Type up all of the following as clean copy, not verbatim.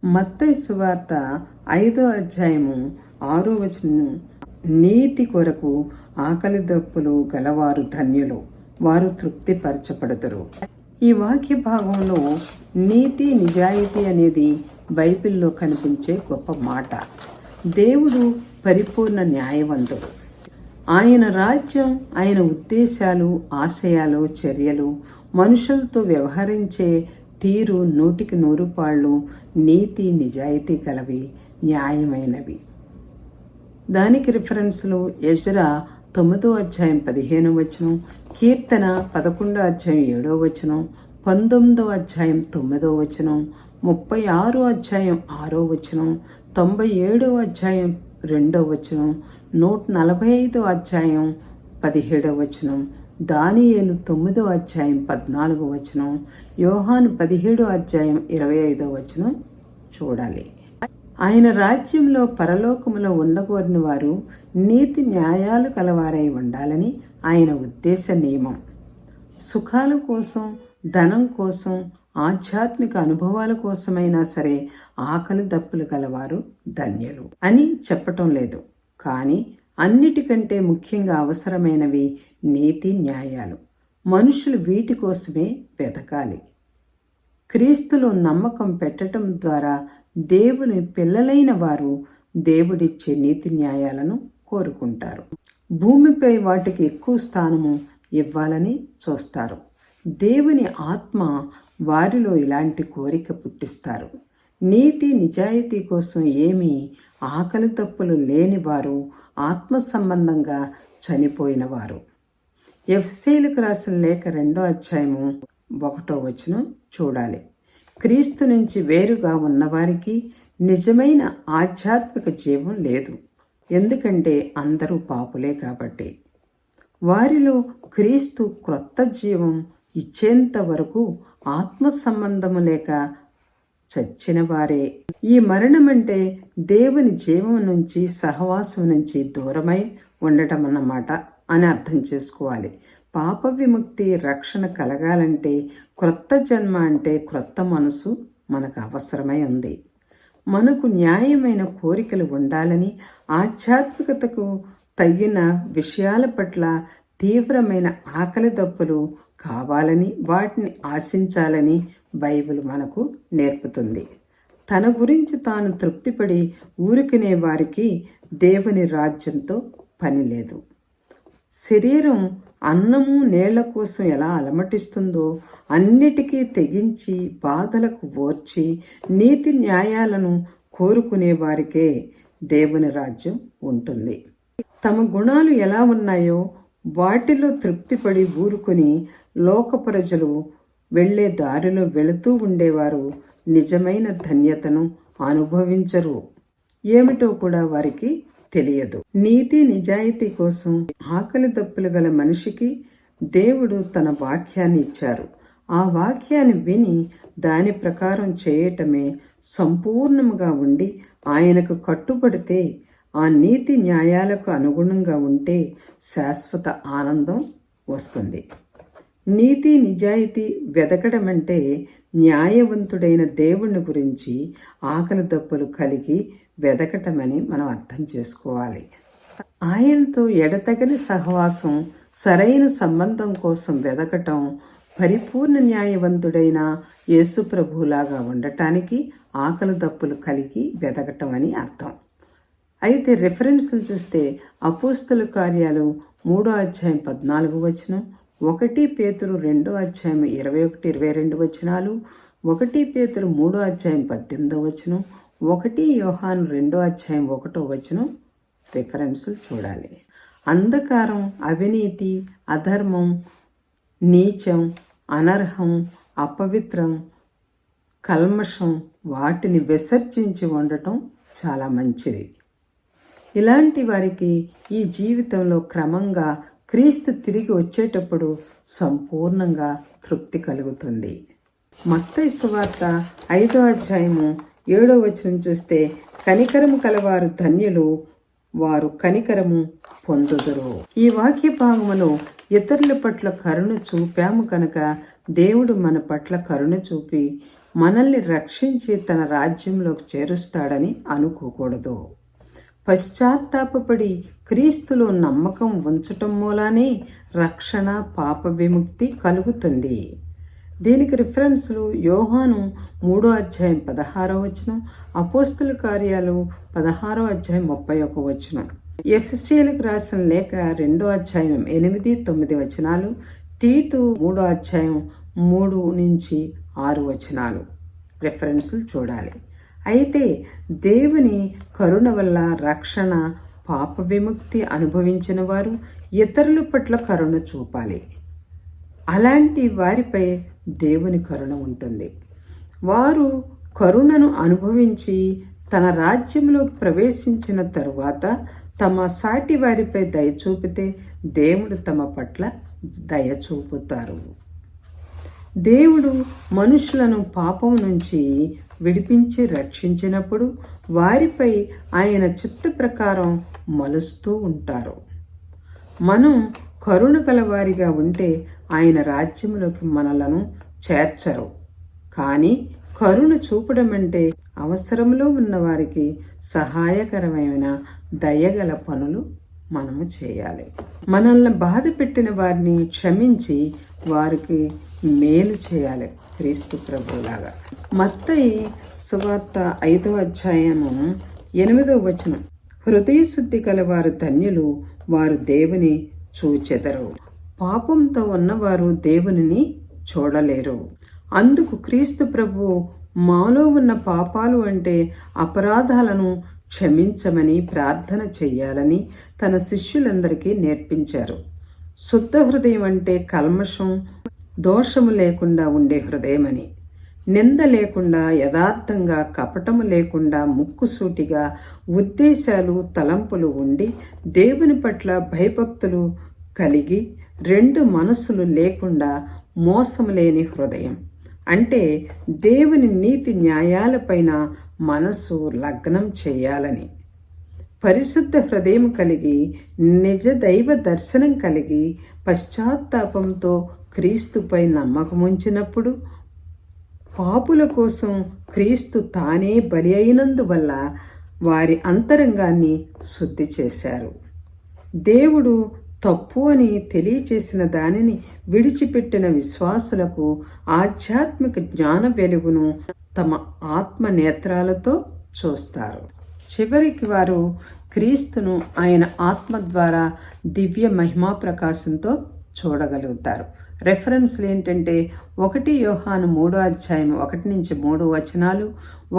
మత్తయి సువార్త 5వ అధ్యాయము 6వ వచనం, నీతి కొరకు ఆకలి దప్పులు గలవారు ధన్యులు, వారు తృప్తిపరచబడుదురు. ఈ వాక్య భాగంలో నీతి నిజాయితీ అనేది బైబిల్లో కనిపించే గొప్ప మాట. దేవుడు పరిపూర్ణ న్యాయవంతుడు. ఆయన రాజ్యం, ఆయన ఉద్దేశాలు, ఆశయాలు, చర్యలు, మనుషులతో వ్యవహరించే తీరు 100కి 100 పాళ్ళు నీతి నిజాయితీ కలవి, న్యాయమైనవి. దానికి రిఫరెన్స్లు ఎజ్రా 9వ అధ్యాయం 15వ వచనం, కీర్తన 11వ అధ్యాయం 7వ వచనం, 19వ అధ్యాయం 9వ వచనం, 36వ అధ్యాయం 6వ వచనం, 97వ అధ్యాయం 2వ వచనం, 145వ అధ్యాయం 17వ వచనం, దానియేలు 9వ అధ్యాయం 14వ వచనం, యోహాను 17వ అధ్యాయం 25వ వచనం చూడాలి. ఆయన రాజ్యంలో పరలోకములో ఉండగోరిన వారు నీతి న్యాయాలు కలవారై ఉండాలని ఆయన ఉద్దేశ నియమం. సుఖాల కోసం, ధనం కోసం, ఆధ్యాత్మిక అనుభవాల కోసమైనా సరే ఆకలి దప్పులు గలవారు ధన్యులు అని చెప్పటం లేదు. కానీ అన్నిటికంటే ముఖ్యంగా అవసరమైనవి నీతి న్యాయాలు. మనుషులు వీటి కోసమే వెతకాలి. క్రీస్తులో నమ్మకం పెట్టడం ద్వారా దేవుని పిల్లలైన వారు దేవుడిచ్చే నీతి న్యాయాలను కోరుకుంటారు. భూమిపై వాటికి ఎక్కువ స్థానము ఇవ్వాలని చూస్తారు. దేవుని ఆత్మ వారిలో ఇలాంటి కోరిక పుట్టిస్తారు. నీతి నిజాయితీ కోసం ఏమీ ఆకలి తప్పులు లేని వారు ఆత్మ సంబంధంగా చనిపోయిన వారు. ఎఫెసీయులకు రాసిన లేఖ 2వ అధ్యాయము 1వ వచనం చూడాలి. క్రీస్తు నుంచి వేరుగా ఉన్నవారికి నిజమైన ఆధ్యాత్మిక జీవం లేదు. ఎందుకంటే అందరూ పాపులే కాబట్టి. వారిలో క్రీస్తు క్రొత్త జీవం ఇచ్చేంత వరకు ఆత్మ సంబంధము లేక చచ్చిన వారే. ఈ మరణం అంటే దేవుని జీవం నుంచి, సహవాసం నుంచి దూరమై ఉండటం అన్నమాట అని అర్థం చేసుకోవాలి. పాప విముక్తి, రక్షణ కలగాలంటే క్రొత్త జన్మ అంటే క్రొత్త మనసు మనకు అవసరమై ఉంది. మనకు న్యాయమైన కోరికలు ఉండాలని, ఆధ్యాత్మికతకు తగిన విషయాల పట్ల తీవ్రమైన ఆకలి దప్పులు కావాలని, వాటిని ఆశించాలని బైబిల్ మనకు నేర్పుతుంది. తన గురించి తాను తృప్తిపడి ఊరుకునే వారికి దేవుని రాజ్యంతో పని లేదు. శరీరం అన్నము నీళ్ల కోసం ఎలా అలమటిస్తుందో అన్నిటికీ తెగించి బాధలకు ఓర్చి నీతి న్యాయాలను కోరుకునే వారికే దేవుని రాజ్యం ఉంటుంది. తమ గుణాలు ఎలా ఉన్నాయో వాటిలో తృప్తిపడి ఊరుకుని లోక ప్రజలు వెళ్లే దారిలో వెళుతూ ఉండేవారు నిజమైన ధన్యతను అనుభవించరు. ఏమిటో కూడా వారికి తెలియదు. నీతి నిజాయితీ కోసం ఆకలి దప్పులు గల మనిషికి దేవుడు తన వాక్యాన్ని ఇచ్చారు. ఆ వాక్యాన్ని విని దాని ప్రకారం చేయటమే సంపూర్ణముగా ఉండి ఆయనకు కట్టుబడితే, ఆ నీతి న్యాయాలకు అనుగుణంగా ఉంటే శాశ్వత ఆనందం వస్తుంది. నీతి నిజాయితీ వెదకడం అంటే న్యాయవంతుడైన దేవుని గురించి ఆకలి దప్పులు కలిగి వెదకటమని మనం అర్థం చేసుకోవాలి. ఆయనతో ఎడతగని సహవాసం, సరైన సంబంధం కోసం వెదకటం, పరిపూర్ణ న్యాయవంతుడైన యేసు ప్రభువులాగా ఉండటానికి ఆకలి దప్పులు కలిగి వెదకటం అని అర్థం. అయితే రెఫరెన్స్లు చూస్తే అపోస్తల కార్యాలు 3వ అధ్యాయం 14వ వచనం, 1 పేతురు 2వ అధ్యాయం 21-22 వచనాలు, 1 పేతురు 3వ అధ్యాయం 18వ వచనం, 1 యోహాను 2వ అధ్యాయం 1వ వచనం రిఫరెన్సులు చూడాలి. అంధకారం, అవినీతి, అధర్మం, నీచం, అనర్హం, అపవిత్రం, కల్మషం వాటిని విసర్జించి ఉండటం చాలా మంచిది. ఇలాంటి వారికి ఈ జీవితంలో క్రమంగా క్రీస్తు తిరిగి వచ్చేటప్పుడు సంపూర్ణంగా తృప్తి కలుగుతుంది. మత్తయి సువార్త 5వ అధ్యాయము 7వ వచనం చూస్తే, కనికరము కలవారు ధన్యులు, వారు కనికరము పొందుదురు. ఈ వాక్య భాగములో ఇతరుల పట్ల కరుణ చూపాము కనుక దేవుడు మన పట్ల కరుణ చూపి మనల్ని రక్షించి తన రాజ్యంలోకి చేరుస్తాడని అనుకోకూడదు. పశ్చాత్తాపపడి క్రీస్తులో నమ్మకం ఉంచటం మూలానే రక్షణ, పాప విముక్తి కలుగుతుంది. దీనికి రిఫరెన్స్లు యోహాను 3:16 అపోస్తుల కార్యాలు 16:31 ఎఫెసీయులకు రాసిన లేఖ 2:8-9 తీతు 3:3-6 రెఫరెన్సులు చూడాలి. అయితే దేవుని కరుణ వల్ల రక్షణ, పాప విముక్తి అనుభవించిన వారు ఇతరుల పట్ల కరుణ చూపాలి. అలాంటి వారిపై దేవుని కరుణ ఉంటుంది. వారు కరుణను అనుభవించి తన రాజ్యంలోకి ప్రవేశించిన తరువాత తమ సాటి వారిపై దయ చూపితే దేవుడు తమ పట్ల దయ చూపుతారు. దేవుడు మనుషులను పాపం నుంచి విడిపించి రక్షించినప్పుడు వారిపై ఆయన చిత్త ప్రకారం మలుస్తూ ఉంటారు. మనం కరుణ గలవారిగా ఉంటే ఆయన రాజ్యంలోకి మనలను చేర్చరు. కానీ కరుణ చూపడం అంటే అవసరంలో ఉన్న వారికి సహాయకరమైన దయగల పనులు మనము చేయాలి. మనల్ని బాధ పెట్టిన వారిని క్షమించి వారికి మేలు చేయాలి, క్రీస్తు ప్రభువులాగా. మత్తయి సువార్త 5:8 హృదయ శుద్ధి గలవారు ధన్యులు, వారు దేవుని చూచెదరు. పాపంతో ఉన్నవారు దేవునిని చూడలేరు. అందుకు క్రీస్తు ప్రభువు మాలో ఉన్న పాపాలు అంటే అపరాధాలను క్షమించమని ప్రార్థన చెయ్యాలని తన శిష్యులందరికీ నేర్పించారు. శుద్ధ హృదయం అంటే కల్మషం, దోషము లేకుండా ఉండే హృదయమని, నింద లేకుండా, యథార్థంగా, కపటము లేకుండా, ముక్కుసూటిగా ఉద్దేశాలు, తలంపులు ఉండి దేవుని పట్ల భయభక్తులు కలిగి, రెండు మనస్సులు లేకుండా మోసము లేని హృదయం. అంటే దేవుని నీతి న్యాయాలపైన మనసు లగ్నం చేయాలని. పరిశుద్ధ హృదయం కలిగి, నిజ దైవ దర్శనం కలిగి, పశ్చాత్తాపంతో క్రీస్తుపై నమ్మకముంచినప్పుడు పాపుల కోసం క్రీస్తు తానే బలి అయినందువల్ల వారి అంతరంగాన్ని శుద్ధి చేశారు. దేవుడు తప్పు అని తెలియచేసిన దానిని విడిచిపెట్టిన విశ్వాసులకు ఆధ్యాత్మిక జ్ఞాన వెలుగును తమ ఆత్మ నేత్రాలతో చూస్తారు. చివరికి వారు క్రీస్తును ఆయన ఆత్మ ద్వారా దివ్య మహిమా ప్రకాశంతో చూడగలుగుతారు. రెఫరెన్స్లు ఏంటంటే 1 యోహాను 3:1-3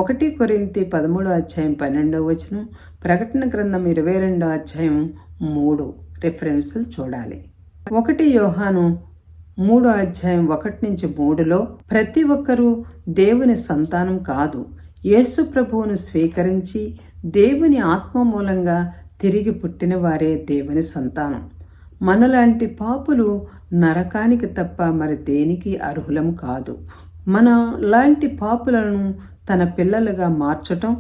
1 కొరింథీ 13:12 ప్రకటన గ్రంథం 22:3 రెఫరెన్సులు చూడాలి. 1 యోహాను 3:1-3 ప్రతి ఒక్కరూ దేవుని సంతానం కాదు, యేసు ప్రభువును స్వీకరించి దేవుని ఆత్మ మూలంగా తిరిగి పుట్టిన వారే దేవుని సంతానం. మనలాంటి పాపులు నరకానికి తప్ప మరి దేనికి అర్హులం కాదు. మన లాంటి పాపులను తన పిల్లలుగా మార్చటం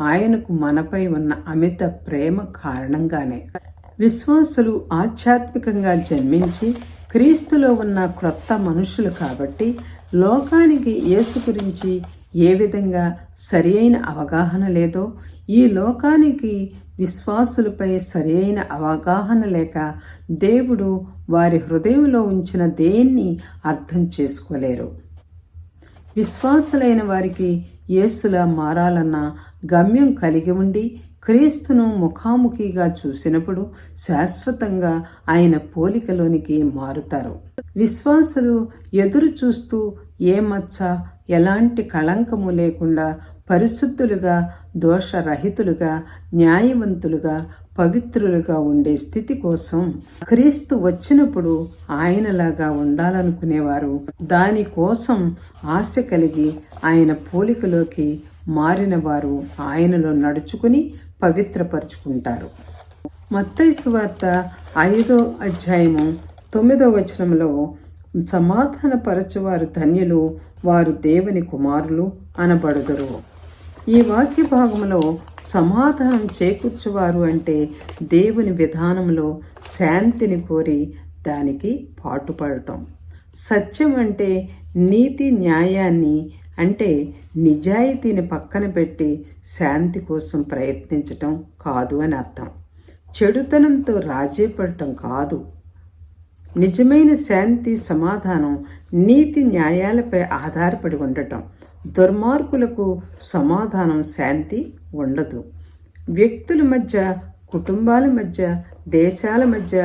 ఆయనకు మనపై ఉన్న అమిత ప్రేమ కారణంగానే. విశ్వాసులు ఆధ్యాత్మికంగా జన్మించి క్రీస్తులో ఉన్న క్రొత్త మనుషులు కాబట్టి లోకానికి యేసు గురించి ఏ విధంగా సరి అయిన అవగాహన లేదో, ఈ లోకానికి విశ్వాసులపై సరి అయిన అవగాహన లేక దేవుడు వారి హృదయంలో ఉంచిన దేన్ని అర్థం చేసుకోలేరు. విశ్వాసులైన వారికి యేసులా మారాలన్న గమ్యం కలిగి ఉండి క్రీస్తును ముఖాముఖిగా చూసినప్పుడు శాశ్వతంగా ఆయన పోలికలోనికి మారుతారు. విశ్వాసులు ఎదురు చూస్తూ ఏ మచ్చ, ఎలాంటి కళంకము లేకుండా పరిశుద్ధులుగా, దోషరహితులుగా, న్యాయవంతులుగా, పవిత్రులుగా ఉండే స్థితి కోసం క్రీస్తు వచ్చినప్పుడు ఆయనలాగా ఉండాలనుకునేవారు దానికోసం ఆశ కలిగి ఆయన పోలికలోకి మారిన వారు ఆయనలో నడుచుకుని పవిత్రపరుచుకుంటారు. మత్తయి సువార్త 5:9 సమాధానపరచువారు ధన్యులు, వారు దేవుని కుమారులు అనబడుదురు. ఈ వాక్య భాగంలో సమాధానం చేకూర్చువారు అంటే దేవుని విధానంలో శాంతిని కోరి దానికి పాటుపడటం. సత్యం అంటే నీతి న్యాయాన్ని అంటే నిజాయితీని పక్కన పెట్టి శాంతి కోసం ప్రయత్నించటం కాదు అని అర్థం. చెడుతనంతో రాజీ పడటం కాదు. నిజమైన శాంతి, సమాధానం నీతి న్యాయాలపై ఆధారపడి ఉండటం. దుర్మార్గులకు సమాధానం, శాంతి ఉండదు. వ్యక్తుల మధ్య, కుటుంబాల మధ్య, దేశాల మధ్య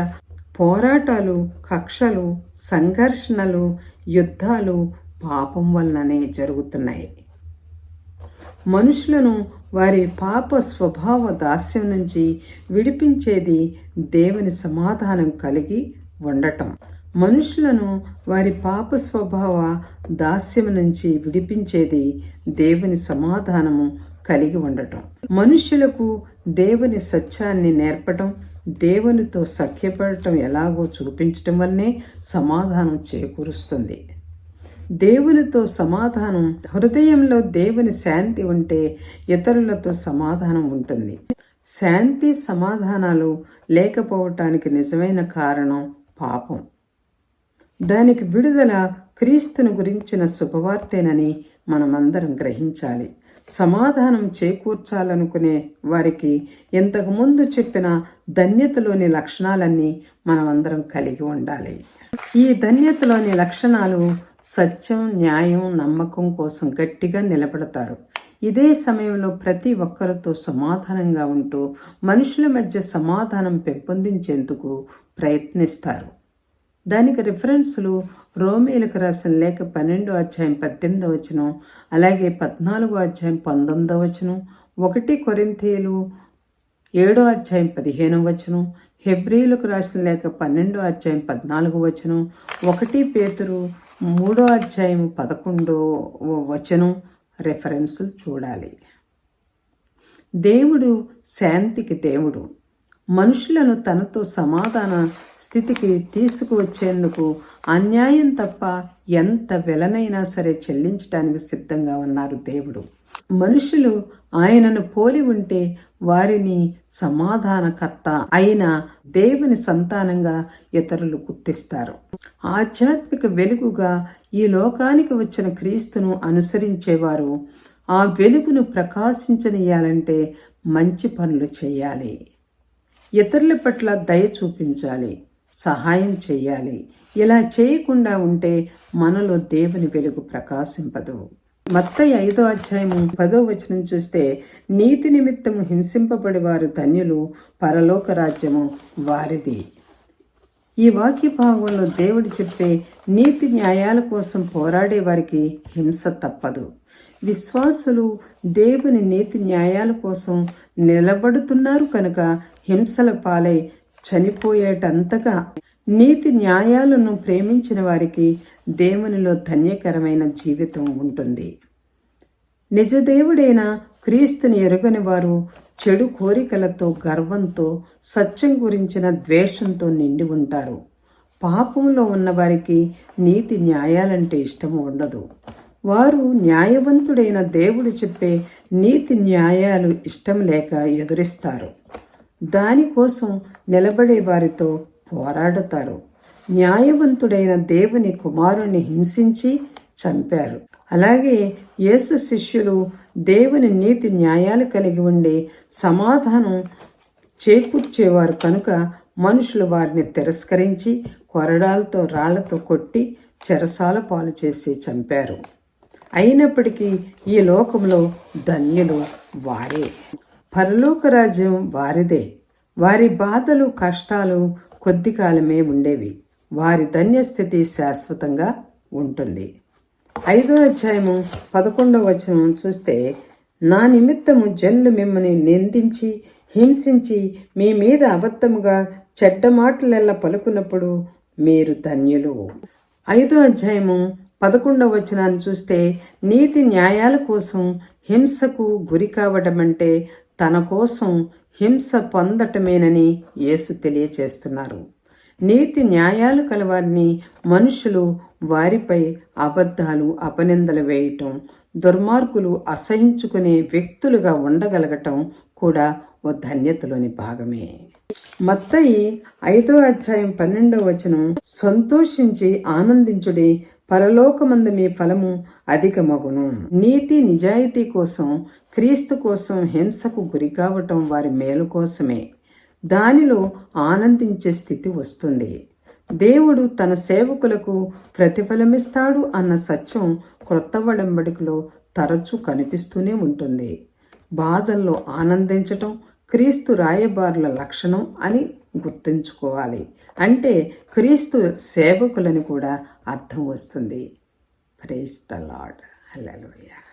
పోరాటాలు, కక్షలు, సంఘర్షణలు, యుద్ధాలు పాపం వలననే జరుగుతున్నాయి. మనుషులను వారి పాప స్వభావ దాస్యం నుంచి విడిపించేది దేవుని సమాధానం కలిగి ఉండటం. మనుషులను వారి పాప స్వభావ దాస్యం నుంచి విడిపించేది దేవుని సమాధానము కలిగి ఉండటం. మనుష్యులకు దేవుని సత్యాన్ని నేర్పటం, దేవునితో సఖ్యపడటం ఎలాగో చూపించటం వల్లనే సమాధానం చేకూరుస్తుంది. దేవునితో సమాధానం, హృదయంలో దేవుని శాంతి ఉంటే ఇతరులతో సమాధానం ఉంటుంది. శాంతి సమాధానాలు లేకపోవటానికి నిజమైన కారణం పాపం. దానికి విడుదల క్రీస్తును గురించిన శుభవార్తేనని మనమందరం గ్రహించాలి. సమాధానం చేకూర్చాలనుకునే వారికి ఇంతకుముందు చెప్పిన ధన్యతలోని లక్షణాలన్నీ మనమందరం కలిగి ఉండాలి. ఈ ధన్యతలోని లక్షణాలు సత్యం, న్యాయం, నమ్మకం కోసం గట్టిగా నిలబడతారు. ఇదే సమయంలో ప్రతి ఒక్కరితో సమాధానంగా ఉంటూ మనుషుల మధ్య సమాధానం పెంపొందించేందుకు ప్రయత్నిస్తారు. దానికి రిఫరెన్సులు రోమీయులకు రాసిన లేఖ 12:18, అలాగే 14:19, 1 కొరింథీయులు 7:15, హెబ్రీయులకు రాసిన లేఖ 12:14, 1 పేతురు 3:11 రెఫరెన్సులు చూడాలి. దేవుడు శాంతికి దేవుడు. మనుషులను తనతో సమాధాన స్థితికి తీసుకువచ్చేందుకు అన్యాయం తప్ప ఎంత వెలనైనా సరే చెల్లించడానికి సిద్ధంగా ఉన్నారు దేవుడు. మనుషులు ఆయనను పోలి ఉంటే వారిని సమాధానకర్త అయిన దేవుని సంతానంగా ఇతరులు గుర్తిస్తారు. ఆధ్యాత్మిక వెలుగుగా ఈ లోకానికి వచ్చిన క్రీస్తును అనుసరించేవారు ఆ వెలుగును ప్రకాశించనీయాలంటే మంచి పనులు చేయాలి, ఇతరుల పట్ల దయ చూపించాలి, సహాయం చేయాలి. ఇలా చేయకుండా ఉంటే మనలో దేవుని వెలుగు ప్రకాశింపదు. మత్తయి 5:10 చూస్తే, నీతి నిమిత్తము హింసింపబడి వారు ధన్యులు, పరలోక రాజ్యము వారిది. ఈ వాక్య భాగంలో దేవుడు చెప్పే నీతి న్యాయాల కోసం పోరాడే వారికి హింస తప్పదు. విశ్వాసులు దేవుని నీతి న్యాయాల కోసం నిలబడుతున్నారు కనుక హింసల పాలై చనిపోయేటంతగా నీతి న్యాయాలను ప్రేమించిన వారికి దేవునిలో ధన్యకరమైన జీవితం ఉంటుంది. నిజదేవుడైన క్రీస్తుని ఎరుగని వారు చెడు కోరికలతో, గర్వంతో, సత్యం గురించిన ద్వేషంతో నిండి ఉంటారు. పాపంలో ఉన్నవారికి నీతి న్యాయాలంటే ఇష్టం ఉండదు. వారు న్యాయవంతుడైన దేవుడు చెప్పే నీతి న్యాయాలు ఇష్టం లేక ఎదురిస్తారు. దానికోసం నిలబడే వారితో పోరాడుతారు. న్యాయవంతుడైన దేవుని కుమారుని హింసించి చంపారు. అలాగే యేసు శిష్యులు దేవుని నీతి న్యాయాలు కలిగి ఉండే సమాధానం చేకూర్చేవారు కనుక మనుషులు వారిని తిరస్కరించి కొరడాలతో, రాళ్లతో కొట్టి చెరసాల పాలు చేసి చంపారు. అయినప్పటికీ ఈ లోకంలో ధన్యులు వారే. పరలోక రాజ్యం వారిదే. వారి బాధలు, కష్టాలు కొద్ది కాలమే ఉండేవి. వారి ధన్యస్థితి శాశ్వతంగా ఉంటుంది. 5:11 చూస్తే, నా నిమిత్తము జనులు మిమ్మల్ని నిందించి, హింసించి, మీ మీద అబద్ధముగా చెడ్డ మాటలెల్లా పలుకున్నప్పుడు మీరు ధన్యులు. 5:11 చూస్తే, నీతి న్యాయాల కోసం హింసకు గురి కావడం అంటే తన కోసం హింస పొందటమేనని యేసు తెలియచేస్తున్నారు. నీతి న్యాయాలు కలవారిని మనుషులు వారిపై అబద్ధాలు, అపనిందలు వేయటం, దుర్మార్గులు అసహించుకునే వ్యక్తులుగా ఉండగలగటం కూడా ఓ ధన్యతలోని భాగమే. మత్తయి 5:12 సంతోషించి ఆనందించుడి, పరలోకమందు మీ ఫలము అధికమగును. నీతి నిజాయితీ కోసం, క్రీస్తు కోసం హింసకు గురి కావటం వారి మేలు కోసమే. దానిలో ఆనందించే స్థితి వస్తుంది. దేవుడు తన సేవకులకు ప్రతిఫలమిస్తాడు అన్న సత్యం క్రొత్త ఒడంబడికలో తరచూ కనిపిస్తూనే ఉంటుంది. బాధల్లో ఆనందించటం క్రీస్తు రాయబారుల లక్షణం అని గుర్తుంచుకోవాలి. అంటే క్రీస్తు సేవకులని కూడా అర్థం వస్తుంది. Praise the Lord. హల్లెలూయా.